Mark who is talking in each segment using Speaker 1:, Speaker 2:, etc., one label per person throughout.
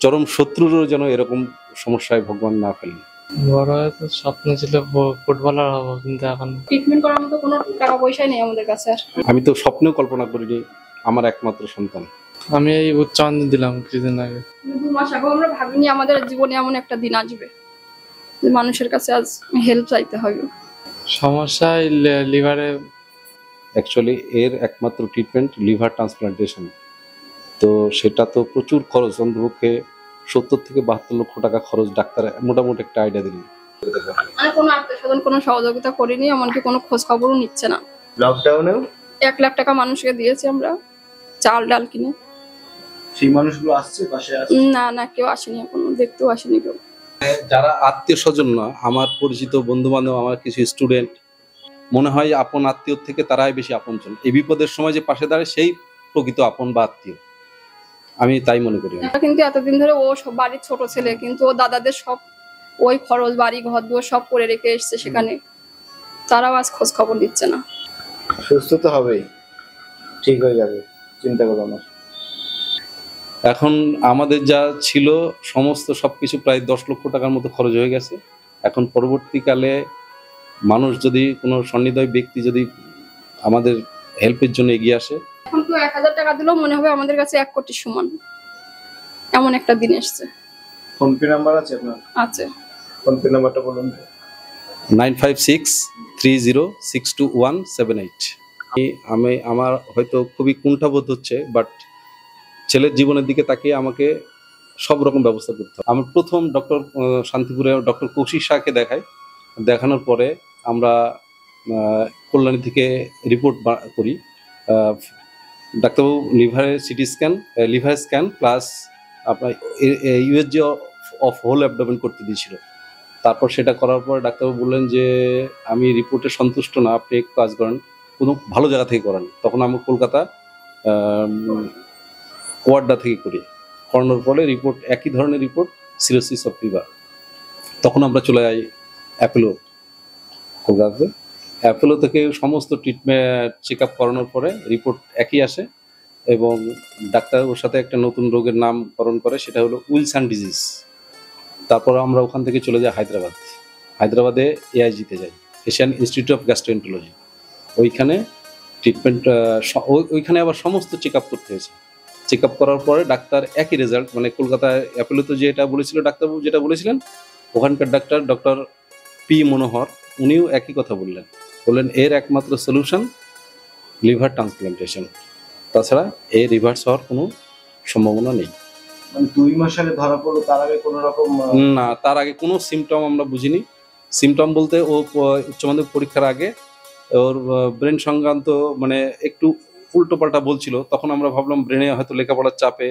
Speaker 1: চরম শত্রুরও যেন এরকম সমস্যায় ভগবান না ফেলেন।
Speaker 2: বড় হয়ে তো স্বপ্ন ছিল ফুটবলার হবো, কিন্তু এখন
Speaker 3: ট্রিটমেন্ট করার মতো কোনো টাকা পয়সাই নেই আমাদের কাছে। আর
Speaker 1: আমি তো স্বপ্নেও কল্পনা করিনি আমার একমাত্র সন্তান।
Speaker 2: আমি এই উচ্চ মাধ্যমিক দিলাম কিছুদিন আগে।
Speaker 3: 2 মাস আগে আমরা ভাবিনি আমাদের জীবনে এমন একটা দিন আসবে যে মানুষের কাছে আজ হেল্প চাইতে হবে।
Speaker 2: সমস্যা লিভারে।
Speaker 1: অ্যাকচুয়ালি এর একমাত্র ট্রিটমেন্ট লিভার ট্রান্সপ্লান্টেশন। তো সেটা তো প্রচুর খরচ, অন্তপক্ষে 70 থেকে 72 লক্ষ টাকা খরচ। ডাক্তার মোটামুটি একটা আইডিয়া দিলেন।
Speaker 3: আর কোনো আত্মীয়স্বজন কোনো সহযোগিতা করিনি, এমনকি কোনো খোঁজ খবরও নিচ্ছে না।
Speaker 4: লকডাউনেও
Speaker 3: 1 লাখ টাকা মানুষকে দিয়েছি আমরা চাল ডাল কিনে।
Speaker 4: সেই মানুষগুলো আসছে পাশে?
Speaker 3: না কেউ আসেনি, এখনো দেখতেও আসেনি কেউ।
Speaker 1: যারা আত্মীয় স্বজন না, আমার পরিচিত বন্ধু বান্ধব, আমার কিছু স্টুডেন্ট, মনে হয় আপন আত্মীয় থেকে তারাই বেশি আপনজন। এই বিপদের সময় যে পাশে দাঁড়ায় সেই প্রকৃত আপন বা আত্মীয়, আমি তাই মনে করি।
Speaker 3: কিন্তু এতদিন ধরে ও সব বাড়ির ছোট ছেলে, কিন্তু ও দাদাদের সব ওই খরচ বাড়ি ঘর দুয়ার সব করে রেখে এসছে সেখানে, তারাও আজ খোঁজ খবর দিচ্ছে না।
Speaker 4: সুস্থ তো হবেই, ঠিক হয়ে যাবে, চিন্তা করো না।
Speaker 1: এখন আমাদের যা ছিল সমস্ত সবকিছু প্রায় 10 লক্ষ টাকার মতো খরচ হয়ে গেছে। এখন পরবর্তীকালে মানুষ যদি কোনো সন্নিধয় ব্যক্তি যদি আমাদের হেল্পের জন্য এগিয়ে আসে,
Speaker 3: এখন তো 1000 টাকা দিলেও মনে হবে আমাদের কাছে 1 কোটি সমান, এমন একটা দিন এসছে।
Speaker 4: ফোন পে নাম্বার আছে আপনার?
Speaker 3: আছে।
Speaker 4: ফোন পে নাম্বারটা বলুন।
Speaker 1: 9563062178। আমার হয়তো খুবই কুণ্ঠাবোধ হচ্ছে, বাট ছেলের জীবনের দিকে তাকিয়ে আমাকে সব রকম ব্যবস্থা করতে হবে। আমি প্রথম ডক্টর শান্তিপুরে ডক্টর কৌশিক শাহকে দেখানোর পরে আমরা কল্যাণী থেকে রিপোর্ট করি। ডাক্তারবাবু লিভারের CT scan, liver scan plus আপনার ইউএসজি অফ হোল অ্যাবডোমেন করতে দিয়েছিল। তারপর সেটা করার পর ডাক্তারবাবু বললেন যে আমি রিপোর্টে সন্তুষ্ট না, আপনি এক কাজ করেন, কোনো ভালো জায়গা থেকে করান। তখন আমি কলকাতা ওয়ার্ডা থেকে করানোর পরে রিপোর্ট একই ধরনের রিপোর্ট, সিরোসিস অফ লিভার। তখন আমরা চলে যাই অ্যাপোলো কলকাতাতে। অ্যাপোলো থেকে সমস্ত ট্রিটমেন্ট চেক আপ করানোর পরে রিপোর্ট একই আসে, এবং ডাক্তার ওর সাথে একটা নতুন রোগের নামকরণ করে, সেটা হলো উইলসন ডিজিজ। তারপর আমরা ওখান থেকে চলে যাই হায়দ্রাবাদে এআইজিতে যাই, এশিয়ান ইনস্টিটিউট অফ গ্যাস্ট্রোএন্টারোলজি। ওইখানে ট্রিটমেন্ট, ওইখানে আবার সমস্ত চেক আপ করতে হয়েছে। চেক আপ করার পরে ডাক্তার একই রেজাল্ট, মানে কলকাতায় অ্যাপোলোতে যেটা বলেছিল ডাক্তারবাবু, যেটা বলেছিলেন ওখানকার ডক্টর পি মনোহর, উনিও একই কথা বললেন এর একমাত্র সলিউশন লিভার ট্রান্সপ্লান্টেশন, তাছাড়া এই রিভার্স হওয়ার কোনো সম্ভাবনা নেই।
Speaker 4: মানে 2 মাস আগে ধরা পড়লো, তার আগে কোনো রকম
Speaker 1: না, তার আগে কোনো সিমটম আমরা বুঝিনি। সিমটম বলতে ও উচ্চ মাধ্যমিক পরীক্ষার আগে ওর ব্রেন সংক্রান্ত মানে একটু উল্টোপাল্টা বলছিল। তখন আমরা ভাবলাম ব্রেনে হয়তো লেখাপড়ার চাপে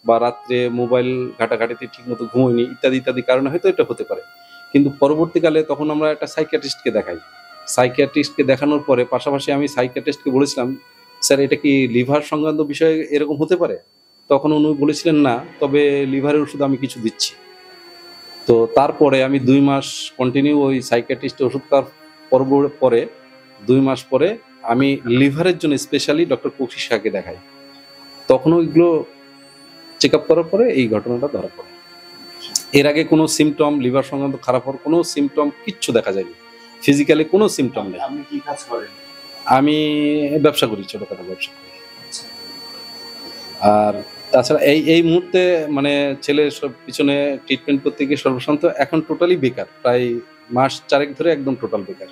Speaker 1: বা রাত্রে মোবাইল ঘাটাঘাটিতে ঠিকমতো ঘুমোয়নি ইত্যাদি ইত্যাদি কারণে হয়তো এটা হতে পারে। কিন্তু পরবর্তীকালে তখন আমরা একটা সাইকিয়াট্রিস্টকে দেখাই। সাইকিয়াট্রিস্টকে দেখানোর পরে পাশাপাশি আমি সাইকিয়াট্রিস্টকে বলেছিলাম, স্যার এটা কি লিভার সংক্রান্ত বিষয়ে এরকম হতে পারে? তখন উনি বলেছিলেন না, তবে লিভারের ওষুধ আমি কিছু দিচ্ছি। তো তারপরে আমি 2 মাস কন্টিনিউ ওই সাইকিয়াট্রিস্টের ওষুধ খাওয়ার পরে 2 মাস পরে আমি লিভারের জন্য স্পেশালি ডক্টর কৌশিক শাহকে দেখাই। তখন ওইগুলো চেক আপ করার পরে এই ঘটনাটা ধরা পড়ে। এর আগে কোনো সিমটম, লিভার সংক্রান্ত খারাপ হওয়ার কোনো সিমটম কিচ্ছু দেখা যায়নি, ফিজিক্যালি কোনো সিমটম নেই।
Speaker 4: আপনি কি কাজ করেন?
Speaker 1: আমি ব্যবসা করি, ছোটখাটো ব্যবসা করি। আর তাছাড়া এই মুহূর্তে মানে ছেলের সব পিছনে ট্রিটমেন্ট করতে গিয়ে সর্বশান্ত এখন টোটালি বেকার, প্রায় মাস 4 ধরে একদম টোটাল বেকার।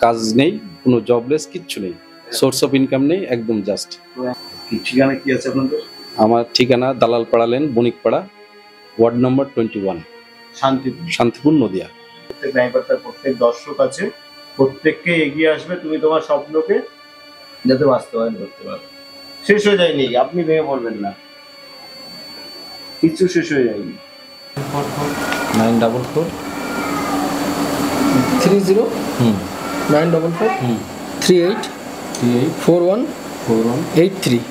Speaker 1: কাজ নেই, কোনো জবলেস, কিচ্ছু নেই, সোর্স অফ ইনকাম নেই, একদম জাস্ট।
Speaker 4: ঠিকানা কি আছে আপনাদের?
Speaker 1: আমার ঠিকানা Dalalpara lane, Banikpara, ward number 21, Shantipur, Nadia.
Speaker 4: প্রত্যেক নাইবারটার প্রত্যেক দর্শক আছে, প্রত্যেককে এগিয়ে আসবে, তুমি তোমার স্বপ্নকে যাতে বাস্তবায়ন করতে পারো। শেষ হয়ে যায়নি, আপনি ভেঙে পড়বেন না, কিছু শেষ হয়ে যায়নি।
Speaker 1: 944
Speaker 2: 30 944 38 41 83